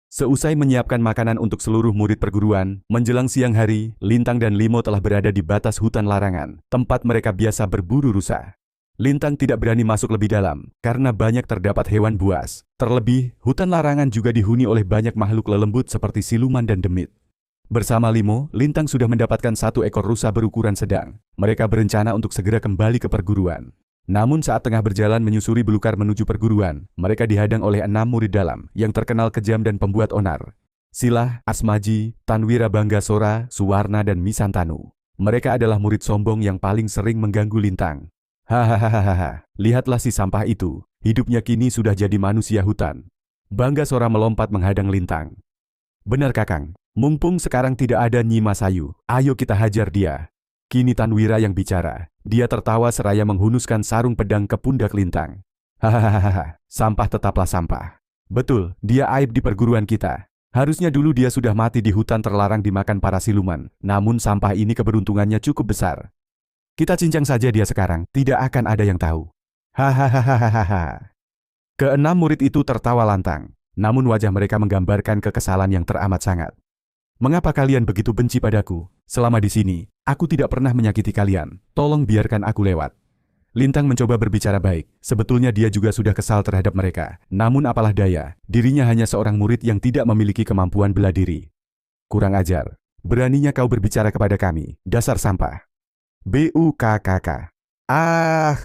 Seusai menyiapkan makanan untuk seluruh murid perguruan, menjelang siang hari, Lintang dan Limo telah berada di batas hutan larangan, tempat mereka biasa berburu rusa. Lintang tidak berani masuk lebih dalam, karena banyak terdapat hewan buas. Terlebih, hutan larangan juga dihuni oleh banyak makhluk lelembut seperti siluman dan demit. Bersama Limo, Lintang sudah mendapatkan satu ekor rusa berukuran sedang. Mereka berencana untuk segera kembali ke perguruan. Namun saat tengah berjalan menyusuri belukar menuju perguruan, mereka dihadang oleh 6 murid dalam yang terkenal kejam dan pembuat onar. Silah, Asmaji, Tanwira Banggasora, Suwarna dan Misantanu. Mereka adalah murid sombong yang paling sering mengganggu Lintang. Hahaha, lihatlah si sampah itu, hidupnya kini sudah jadi manusia hutan. Banggasora melompat menghadang Lintang. Benar Kakang, mumpung sekarang tidak ada Nyi Masayu, ayo kita hajar dia. Kini Tanwira yang bicara. Dia tertawa seraya menghunuskan sarung pedang ke pundak Lintang. Hahaha, sampah tetaplah sampah. Betul, dia aib di perguruan kita. Harusnya dulu dia sudah mati di hutan terlarang dimakan para siluman. Namun sampah ini keberuntungannya cukup besar. Kita cincang saja dia sekarang, tidak akan ada yang tahu. Hahaha. Keenam murid itu tertawa lantang. Namun wajah mereka menggambarkan kekesalan yang teramat sangat. Mengapa kalian begitu benci padaku? Selama di sini, aku tidak pernah menyakiti kalian. Tolong biarkan aku lewat. Lintang mencoba berbicara baik. Sebetulnya dia juga sudah kesal terhadap mereka. Namun apalah daya, dirinya hanya seorang murid yang tidak memiliki kemampuan bela diri. Kurang ajar. Beraninya kau berbicara kepada kami, dasar sampah. BUKKK. Ah!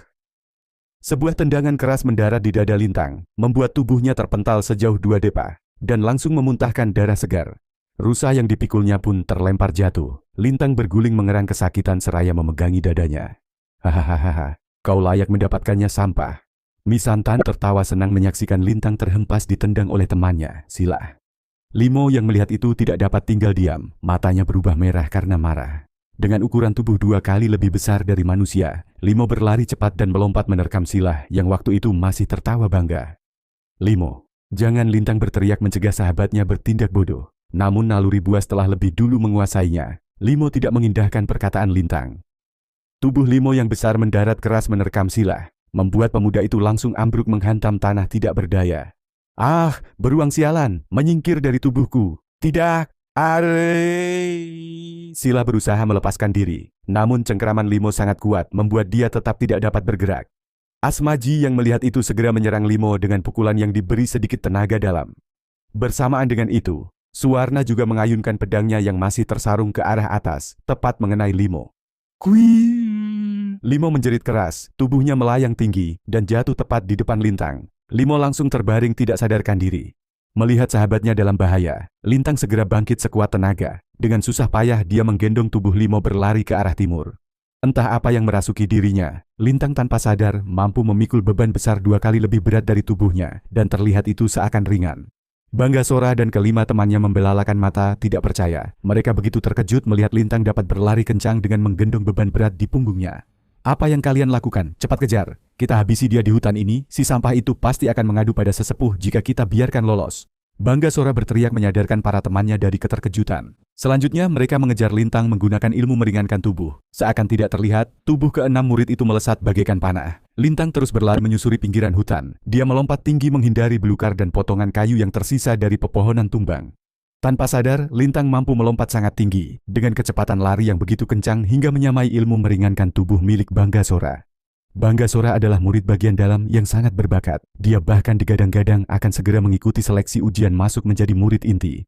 Sebuah tendangan keras mendarat di dada Lintang, membuat tubuhnya terpental sejauh 2 depa, dan langsung memuntahkan darah segar. Rusa yang dipikulnya pun terlempar jatuh. Lintang berguling mengerang kesakitan seraya memegangi dadanya. Hahaha, kau layak mendapatkannya sampah. Misantan tertawa senang menyaksikan Lintang terhempas ditendang oleh temannya, Silah. Limo yang melihat itu tidak dapat tinggal diam, matanya berubah merah karena marah. Dengan ukuran tubuh 2 kali lebih besar dari manusia, Limo berlari cepat dan melompat menerkam Silah yang waktu itu masih tertawa bangga. Limo, jangan, Lintang berteriak mencegah sahabatnya bertindak bodoh. Namun naluri buas telah lebih dulu menguasainya. Limo tidak mengindahkan perkataan Lintang. Tubuh Limo yang besar mendarat keras menerkam Silah, membuat pemuda itu langsung ambruk menghantam tanah tidak berdaya. Ah, beruang sialan, menyingkir dari tubuhku. Tidak, Silah berusaha melepaskan diri. Namun cengkeraman Limo sangat kuat membuat dia tetap tidak dapat bergerak. Asmaji yang melihat itu segera menyerang Limo dengan pukulan yang diberi sedikit tenaga dalam. Bersamaan dengan itu, Suwarna juga mengayunkan pedangnya yang masih tersarung ke arah atas, tepat mengenai Limo. Kuii! Limo menjerit keras, tubuhnya melayang tinggi, dan jatuh tepat di depan Lintang. Limo langsung terbaring tidak sadarkan diri. Melihat sahabatnya dalam bahaya, Lintang segera bangkit sekuat tenaga. Dengan susah payah dia menggendong tubuh Limo berlari ke arah timur. Entah apa yang merasuki dirinya, Lintang tanpa sadar mampu memikul beban besar 2 kali lebih berat dari tubuhnya, dan terlihat itu seakan ringan. Banggasora dan kelima temannya membelalakan mata, tidak percaya. Mereka begitu terkejut melihat Lintang dapat berlari kencang dengan menggendong beban berat di punggungnya. Apa yang kalian lakukan? Cepat kejar. Kita habisi dia di hutan ini, si sampah itu pasti akan mengadu pada sesepuh jika kita biarkan lolos. Banggasora berteriak menyadarkan para temannya dari keterkejutan. Selanjutnya mereka mengejar Lintang menggunakan ilmu meringankan tubuh. Seakan tidak terlihat, tubuh ke-6 murid itu melesat bagaikan panah. Lintang terus berlari menyusuri pinggiran hutan. Dia melompat tinggi menghindari belukar dan potongan kayu yang tersisa dari pepohonan tumbang. Tanpa sadar, Lintang mampu melompat sangat tinggi, dengan kecepatan lari yang begitu kencang hingga menyamai ilmu meringankan tubuh milik Banggasora. Banggasora adalah murid bagian dalam yang sangat berbakat. Dia bahkan digadang-gadang akan segera mengikuti seleksi ujian masuk menjadi murid inti.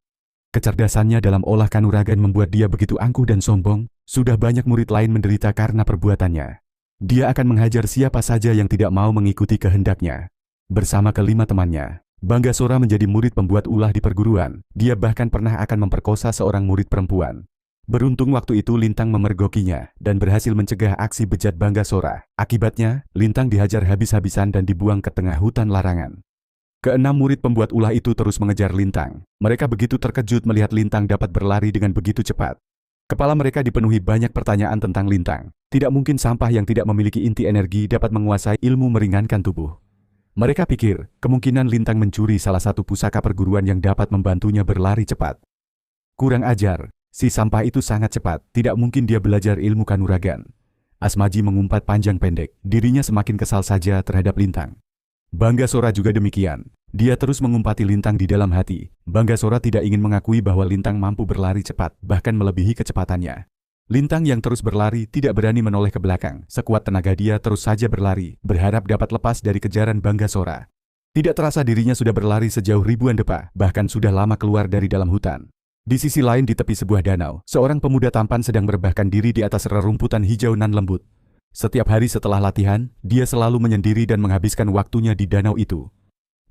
Kecerdasannya dalam olah kanuragan membuat dia begitu angkuh dan sombong. Sudah banyak murid lain menderita karena perbuatannya. Dia akan menghajar siapa saja yang tidak mau mengikuti kehendaknya. Bersama kelima temannya, Banggasora menjadi murid pembuat ulah di perguruan. Dia bahkan pernah akan memperkosa seorang murid perempuan. Beruntung waktu itu Lintang memergokinya dan berhasil mencegah aksi bejat Banggasora. Akibatnya, Lintang dihajar habis-habisan dan dibuang ke tengah hutan larangan. Keenam murid pembuat ulah itu terus mengejar Lintang. Mereka begitu terkejut melihat Lintang dapat berlari dengan begitu cepat. Kepala mereka dipenuhi banyak pertanyaan tentang Lintang. Tidak mungkin sampah yang tidak memiliki inti energi dapat menguasai ilmu meringankan tubuh. Mereka pikir, kemungkinan Lintang mencuri salah satu pusaka perguruan yang dapat membantunya berlari cepat. Kurang ajar. Si sampah itu sangat cepat, tidak mungkin dia belajar ilmu kanuragan. Asmaji mengumpat panjang pendek, dirinya semakin kesal saja terhadap Lintang. Banggasora juga demikian. Dia terus mengumpati Lintang di dalam hati. Banggasora tidak ingin mengakui bahwa Lintang mampu berlari cepat, bahkan melebihi kecepatannya. Lintang yang terus berlari tidak berani menoleh ke belakang. Sekuat tenaga dia terus saja berlari, berharap dapat lepas dari kejaran Banggasora. Tidak terasa dirinya sudah berlari sejauh ribuan depa, bahkan sudah lama keluar dari dalam hutan. Di sisi lain di tepi sebuah danau, seorang pemuda tampan sedang merebahkan diri di atas rerumputan hijau nan lembut. Setiap hari setelah latihan, dia selalu menyendiri dan menghabiskan waktunya di danau itu.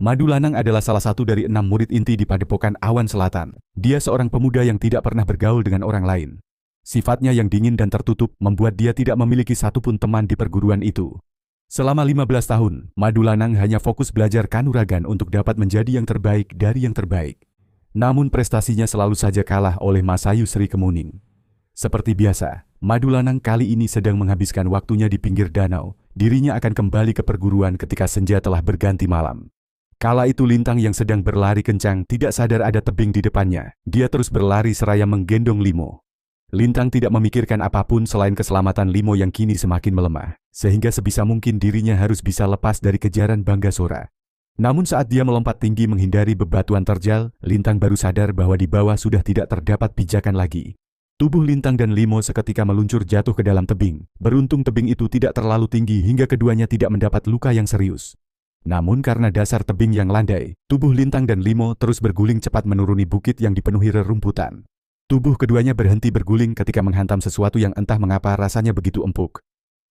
Madulanang adalah salah satu dari 6 murid inti di Padepokan Awan Selatan. Dia seorang pemuda yang tidak pernah bergaul dengan orang lain. Sifatnya yang dingin dan tertutup membuat dia tidak memiliki satupun teman di perguruan itu. Selama 15 tahun, Madulanang hanya fokus belajar kanuragan untuk dapat menjadi yang terbaik dari yang terbaik. Namun prestasinya selalu saja kalah oleh Masayu Sri Kemuning. Seperti biasa, Madulanang kali ini sedang menghabiskan waktunya di pinggir danau. Dirinya akan kembali ke perguruan ketika senja telah berganti malam. Kala itu Lintang yang sedang berlari kencang tidak sadar ada tebing di depannya. Dia terus berlari seraya menggendong Limo. Lintang tidak memikirkan apapun selain keselamatan Limo yang kini semakin melemah, sehingga sebisa mungkin dirinya harus bisa lepas dari kejaran Banggasora. Namun saat dia melompat tinggi menghindari bebatuan terjal, Lintang baru sadar bahwa di bawah sudah tidak terdapat pijakan lagi. Tubuh Lintang dan Limo seketika meluncur jatuh ke dalam tebing. Beruntung tebing itu tidak terlalu tinggi hingga keduanya tidak mendapat luka yang serius. Namun karena dasar tebing yang landai, tubuh Lintang dan Limo terus berguling cepat menuruni bukit yang dipenuhi rerumputan. Tubuh keduanya berhenti berguling ketika menghantam sesuatu yang entah mengapa rasanya begitu empuk.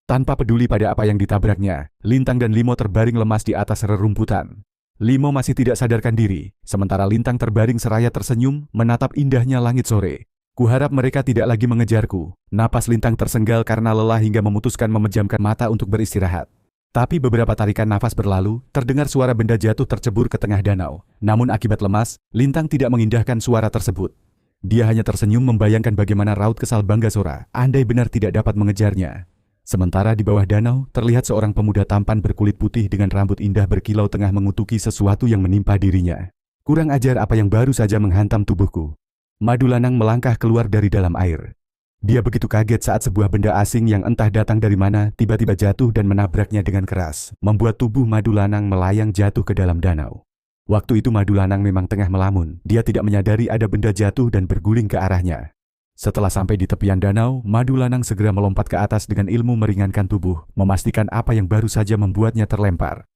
Tanpa peduli pada apa yang ditabraknya, Lintang dan Limo terbaring lemas di atas rerumputan. Limo masih tidak sadarkan diri, sementara Lintang terbaring seraya tersenyum menatap indahnya langit sore. Kuharap mereka tidak lagi mengejarku. Napas Lintang tersenggal karena lelah hingga memutuskan memejamkan mata untuk beristirahat. Tapi beberapa tarikan nafas berlalu, terdengar suara benda jatuh tercebur ke tengah danau. Namun akibat lemas, Lintang tidak mengindahkan suara tersebut. Dia hanya tersenyum membayangkan bagaimana raut kesal Banggasora, andai benar tidak dapat mengejarnya. Sementara di bawah danau, terlihat seorang pemuda tampan berkulit putih dengan rambut indah berkilau tengah mengutuki sesuatu yang menimpa dirinya. Kurang ajar apa yang baru saja menghantam tubuhku. Madulanang melangkah keluar dari dalam air. Dia begitu kaget saat sebuah benda asing yang entah datang dari mana tiba-tiba jatuh dan menabraknya dengan keras, membuat tubuh Madulanang melayang jatuh ke dalam danau. Waktu itu Madulanang memang tengah melamun. Dia tidak menyadari ada benda jatuh dan berguling ke arahnya. Setelah sampai di tepian danau, Madulanang segera melompat ke atas dengan ilmu meringankan tubuh, memastikan apa yang baru saja membuatnya terlempar.